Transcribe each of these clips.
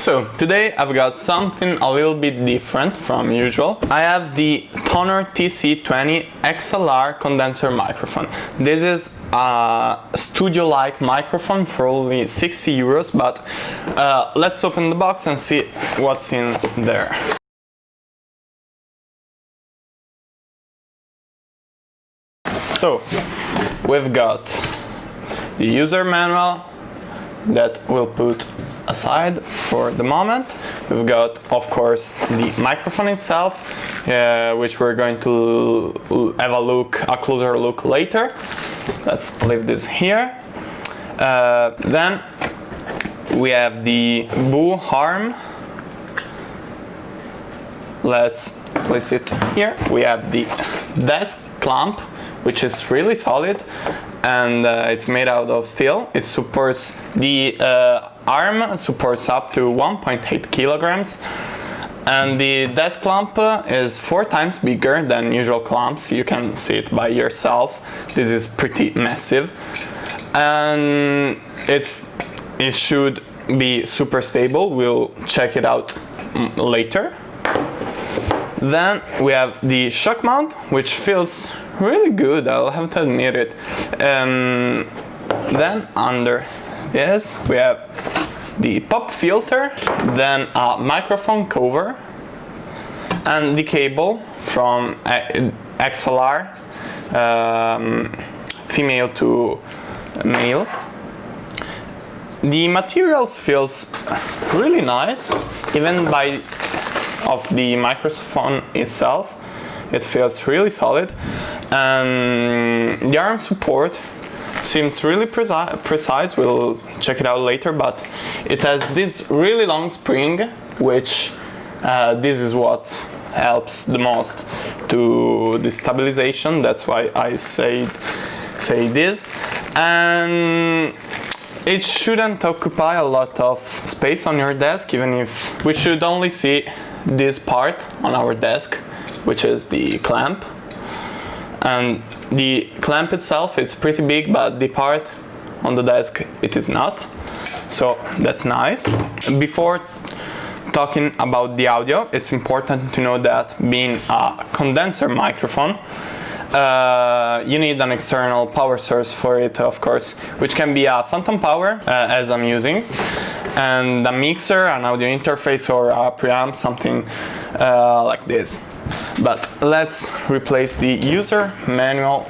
So today I've got something a little bit different from usual. I have the TONOR TC20 XLR condenser microphone. This is a studio-like microphone for only 60 euros, but let's open the box and see what's in there. So we've got the user manual that we'll put aside for the moment. We've got, of course, the microphone itself, which we're going to have a closer look later. Let's leave this here. Then we have the bow arm. Let's place it here. We have the desk clamp, which is really solid, and it's made out of steel. It supports the arm supports up to 1.8 kilograms, and the desk clamp is 4 times bigger than usual clamps. You can see it by yourself. This is pretty massive, and it should be super stable. We'll check it out later. Then we have the shock mount, which feels really good, I'll have to admit it. Then under this we have the pop filter, then a microphone cover, and the cable from XLR, female to male. The materials feels really nice, even by of the microphone itself. It feels really solid, and the arm support seems really precise. We'll check it out later, but it has this really long spring, which this is what helps the most to the stabilization. That's why I say this, and it shouldn't occupy a lot of space on your desk, even if we should only see this part on our desk, which is the clamp. And the clamp itself, it's pretty big, but the part on the desk, it is not. So that's nice. Before talking about the audio, it's important to know that being a condenser microphone, you need an external power source for it, of course, which can be a phantom power, as I'm using, and a mixer, an audio interface, or a preamp, something like this. But let's replace the user manual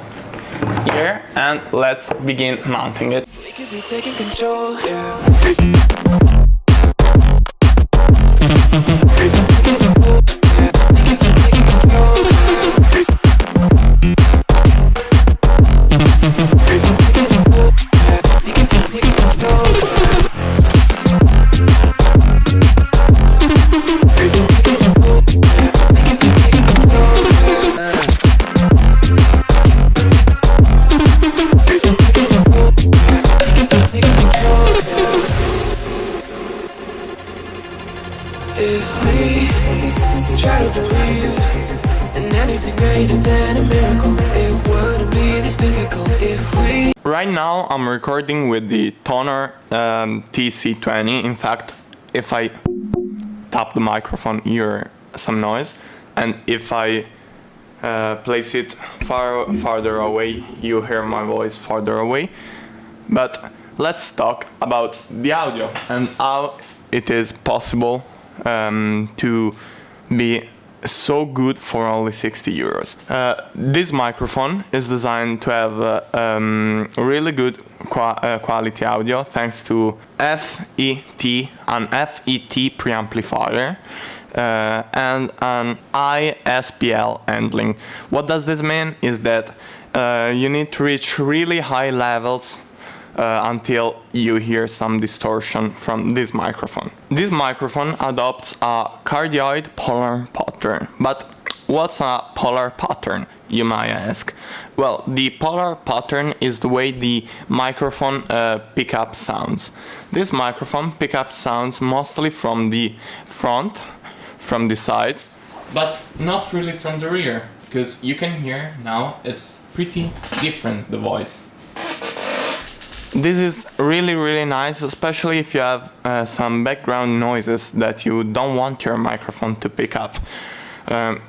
here and let's begin mounting it. We could be taking control, Right now I'm recording with the TONOR TC20. In fact, if I tap the microphone, you hear some noise, and if I place it farther away, you hear my voice farther away. But let's talk about the audio and how it is possible to be so good for only 60 euros. This microphone is designed to have really good quality audio thanks to an FET preamplifier and an ISPL handling. What does this mean is that you need to reach really high levels until you hear some distortion from this microphone. This microphone adopts a cardioid polar pattern. But what's a polar pattern, you might ask? Well, the polar pattern is the way the microphone picks up sounds. This microphone picks up sounds mostly from the front, from the sides, but not really from the rear, because you can hear now it's pretty different, the voice. This is really nice, especially if you have some background noises that you don't want your microphone to pick up.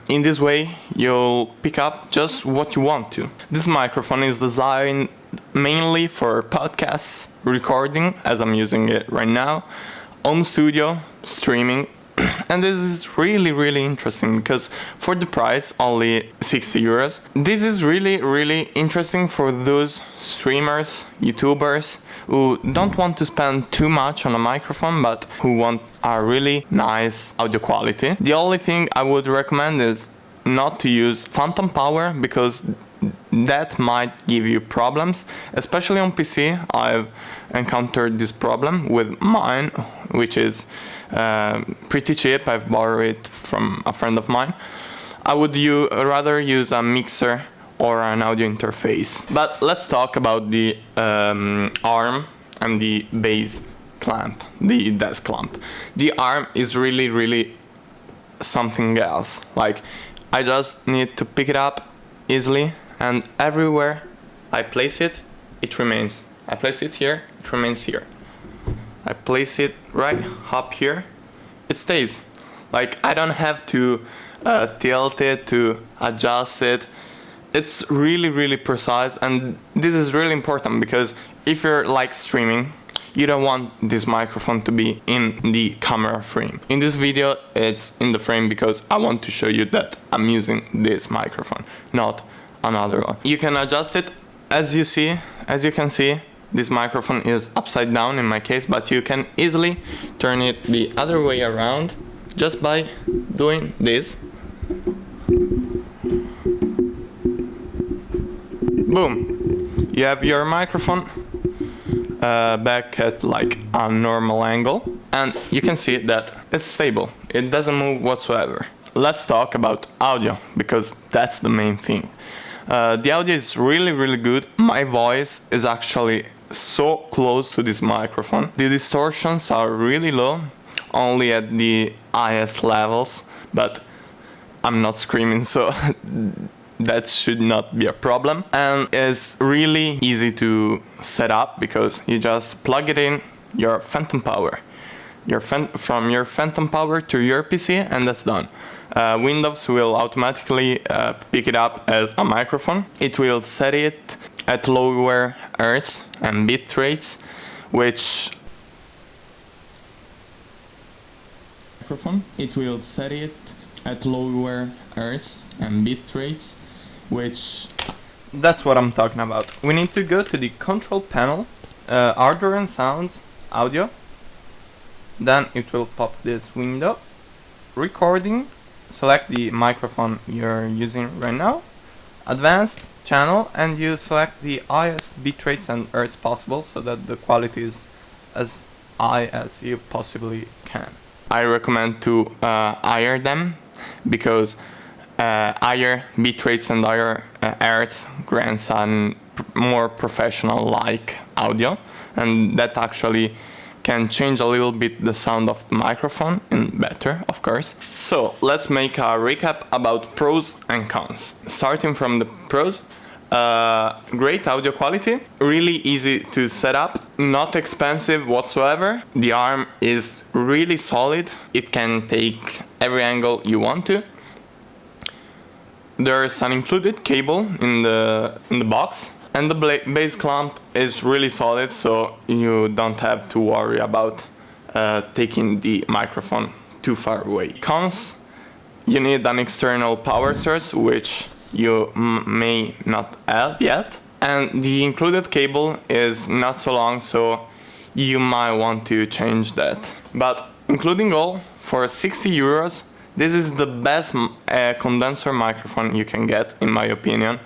In this way, you'll pick up just what you want to. This microphone is designed mainly for podcasts, recording, as I'm using it right now, home studio, streaming, and this is really interesting because for the price, only 60 euros, this is really interesting for those streamers, YouTubers who don't want to spend too much on a microphone but who want a really nice audio quality. The only thing I would recommend is not to use phantom power because that might give you problems, especially on PC. I've encountered this problem with mine, which is pretty cheap. I've borrowed it from a friend of mine. I would rather use a mixer or an audio interface. But let's talk about the arm and the bass clamp, the desk clamp. The arm is really something else. Like, I just need to pick it up easily, and everywhere I place it, it remains. I place it here, it remains here. I place it right up here, it stays. Like, I don't have to tilt it, to adjust it. It's really precise, and this is really important because if you're like streaming, you don't want this microphone to be in the camera frame. In this video, it's in the frame because I want to show you that I'm using this microphone, not another one. You can adjust it as you can see. This microphone is upside down in my case, but you can easily turn it the other way around just by doing this. Boom! You have your microphone back at like a normal angle, and you can see that it's stable. It doesn't move whatsoever. Let's talk about audio, because that's the main thing. The audio is really good. My voice is actually so close to this microphone. The distortions are really low, only at the highest levels, but I'm not screaming, so that should not be a problem. And it's really easy to set up because you just plug it in your phantom power. From your phantom power to your PC, and that's done. Windows will automatically pick it up as a microphone. It will set it at lower hertz and bit rates, which it will set it at lower hertz and bit rates, which that's what I'm talking about. We need to go to the control panel, hardware and sounds, audio. Then it will pop this window, recording, select the microphone you're using right now, advanced channel, and you select the highest bit rates and hertz possible so that the quality is as high as you possibly can. I recommend to higher them because higher bit rates and higher hertz grants a more professional-like audio, and that actually can change a little bit the sound of the microphone, and better, of course. So let's make a recap about pros and cons. Starting from the pros, great audio quality, really easy to set up, not expensive whatsoever. The arm is really solid, it can take every angle you want to. There's an included cable in the box, and the bass clamp is really solid, so you don't have to worry about taking the microphone too far away. Cons: you need an external power source, which you may not have yet, and the included cable is not so long, so you might want to change that. But including all, for 60 euros, this is the best condenser microphone you can get, in my opinion.